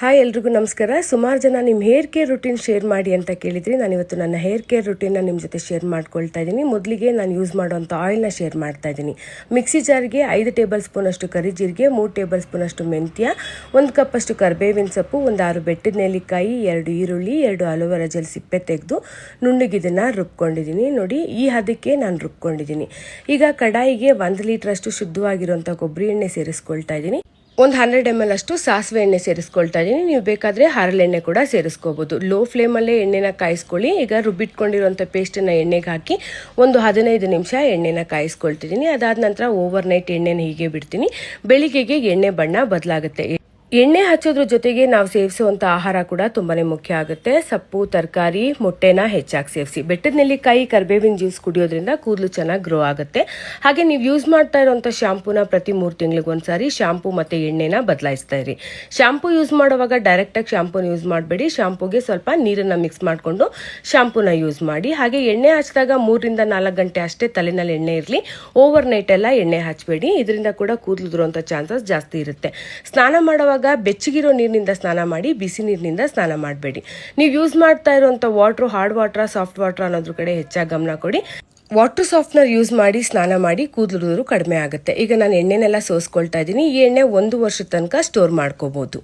Hi ಎಲ್ರಿಗೂ ನಮಸ್ಕಾರ. ಸುಮಾರು ಜನ ನಿಮ್ಮ ಹೇರ್ ಕೇರ್ ರುಟೀನ್ ಶೇರ್ ಮಾಡಿ ಅಂತ ಕೇಳಿದ್ರಿ. ನಾನಿವತ್ತು ನನ್ನ ಹೇರ್ ಕೇರ್ ರುಟೀನ್ನ ನಿಮ್ಮ ಜೊತೆ ಶೇರ್ ಮಾಡ್ಕೊಳ್ತಾ ಇದ್ದೀನಿ. ಮೊದಲಿಗೆ ನಾನು ಯೂಸ್ ಮಾಡುವಂಥ ಆಯಿಲ್ನ ಶೇರ್ ಮಾಡ್ತಾ ಇದ್ದೀನಿ. ಮಿಕ್ಸಿ ಜಾರ್ಗೆ 5 ಟೇಬಲ್ ಸ್ಪೂನಷ್ಟು ಕರಿಜೀರಿಗೆ, 3 ಟೇಬಲ್ ಸ್ಪೂನಷ್ಟು ಮೆಂತ್ಯ, 1 ಕಪ್ಪಷ್ಟು ಕರಿಬೇವಿನ ಸೊಪ್ಪು, 6 ಬೆಟ್ಟದ ನೆಲ್ಲಿಕಾಯಿ, 2 ಈರುಳ್ಳಿ, 2 ಅಲೋವೆರಾ ಜೆಲ್ ಸಿಪ್ಪೆ ತೆಗೆದು ನುಣ್ಣಗಿದನ್ನು ರುಬ್ಕೊಂಡಿದ್ದೀನಿ. ನೋಡಿ, ಈ ಹದಕ್ಕೆ ನಾನು ರುಬ್ಕೊಂಡಿದ್ದೀನಿ. ಈಗ ಕಡಾಯಿಗೆ 1 ಲೀಟ್ರಷ್ಟು ಶುದ್ಧವಾಗಿರುವಂಥ ಕೊಬ್ಬರಿ ಎಣ್ಣೆ ಸೇರಿಸ್ಕೊಳ್ತಾ ಇದ್ದೀನಿ. ಒಂದು 100 ml ಅಷ್ಟು ಸಾಸಿವೆ ಎಣ್ಣೆ ಸೇರಿಸ್ಕೊಳ್ತಾ ಇದ್ದೀನಿ. ನೀವು ಬೇಕಾದರೆ ಹರಳೆಣ್ಣೆ ಕೂಡ ಸೇರಿಸ್ಕೋಬೋದು. ಲೋ ಫ್ಲೇಮಲ್ಲೇ ಎಣ್ಣೆನ ಕಾಯಿಸ್ಕೊಳ್ಳಿ. ಈಗ ರುಬ್ಬಿಟ್ಕೊಂಡಿರುವಂಥ ಪೇಸ್ಟನ್ನು ಎಣ್ಣೆಗೆ ಹಾಕಿ ಒಂದು 15 ನಿಮಿಷ ಎಣ್ಣೆನ ಕಾಯಿಸ್ಕೊಳ್ತಿದ್ದೀನಿ. ಅದಾದ ನಂತರ ಓವರ್ ನೈಟ್ ಎಣ್ಣೆನ ಹೀಗೆ ಬಿಡ್ತೀನಿ. ಬೆಳಿಗ್ಗೆಗೆ ಎಣ್ಣೆ ಬಣ್ಣ ಬದಲಾಗುತ್ತೆ. ಎಣ್ಣೆ ಹಚ್ಚೋದ್ರ ಜೊತೆಗೆ ನಾವು ಸೇವಿಸುವಂಥ ಆಹಾರ ಕೂಡ ತುಂಬಾ ಮುಖ್ಯ ಆಗುತ್ತೆ. ಸೊಪ್ಪು, ತರಕಾರಿ, ಮೊಟ್ಟೆನ ಹೆಚ್ಚಾಗಿ ಸೇವಿಸಿ. ಬೆಟ್ಟದ ನೆಲ್ಲಿಕಾಯಿ, ಕರಿಬೇವಿನ ಜ್ಯೂಸ್ ಕುಡಿಯೋದ್ರಿಂದ ಕೂದಲು ಚೆನ್ನಾಗಿ ಗ್ರೋ ಆಗುತ್ತೆ. ಹಾಗೆ ನೀವು ಯೂಸ್ ಮಾಡ್ತಾ ಇರುವಂಥ ಶಾಂಪೂನ ಪ್ರತಿ 3 ತಿಂಗಳಿಗೊಂದ್ಸಾರಿ ಶಾಂಪೂ ಮತ್ತು ಎಣ್ಣೆನ ಬದಲಾಯಿಸ್ತಾ ಇರಿ. ಶಾಂಪೂ ಯೂಸ್ ಮಾಡುವಾಗ ಡೈರೆಕ್ಟಾಗಿ ಶಾಂಪೂನ ಯೂಸ್ ಮಾಡಬೇಡಿ. ಶಾಂಪೂಗೆ ಸ್ವಲ್ಪ ನೀರನ್ನು ಮಿಕ್ಸ್ ಮಾಡಿಕೊಂಡು ಶಾಂಪೂನ ಯೂಸ್ ಮಾಡಿ. ಹಾಗೆ ಎಣ್ಣೆ ಹಚ್ಚಿದಾಗ 3 ರಿಂದ 4 ಗಂಟೆ ಅಷ್ಟೇ ತಲೆನಲ್ಲಿ ಎಣ್ಣೆ ಇರಲಿ. ಓವರ್ ನೈಟ್ ಎಲ್ಲ ಎಣ್ಣೆ ಹಚ್ಚಬೇಡಿ. ಇದರಿಂದ ಕೂಡ ಕೂದಲು ಉದುರುವಂಥ ಚಾನ್ಸಸ್ ಜಾಸ್ತಿ ಇರುತ್ತೆ. ಸ್ನಾನ ಮಾಡುವಾಗ ಬೆಚ್ಚಗಿರೋ ನೀರಿನಿಂದ ಸ್ನಾನ ಮಾಡಿ, ಬಿಸಿ ನೀರಿನಿಂದ ಸ್ನಾನ ಮಾಡಬೇಡಿ. ನೀವು ಯೂಸ್ ಮಾಡ್ತಾ ಇರುವಂಥ ವಾಟ್ರು ಹಾರ್ಡ್ ವಾಟ್ರಾ, ಸಾಫ್ಟ್ ವಾಟ್ರಾ ಅನ್ನೋದ್ರ ಕಡೆ ಹೆಚ್ಚಾಗಿ ಗಮನ ಕೊಡಿ. ವಾಟರ್ ಸಾಫ್ಟ್ನರ್ ಯೂಸ್ ಮಾಡಿ ಸ್ನಾನ ಮಾಡಿ ಕೂದಲು ಕಡಿಮೆ ಆಗುತ್ತೆ. ಈಗ ನಾನು ಎಣ್ಣೆನೆಲ್ಲ ಸೋಸ್ಕೊಳ್ತಾ ಇದ್ದೀನಿ. ಈ ಎಣ್ಣೆ 1 ವರ್ಷದ ತನಕ ಸ್ಟೋರ್ ಮಾಡ್ಕೋಬಹುದು.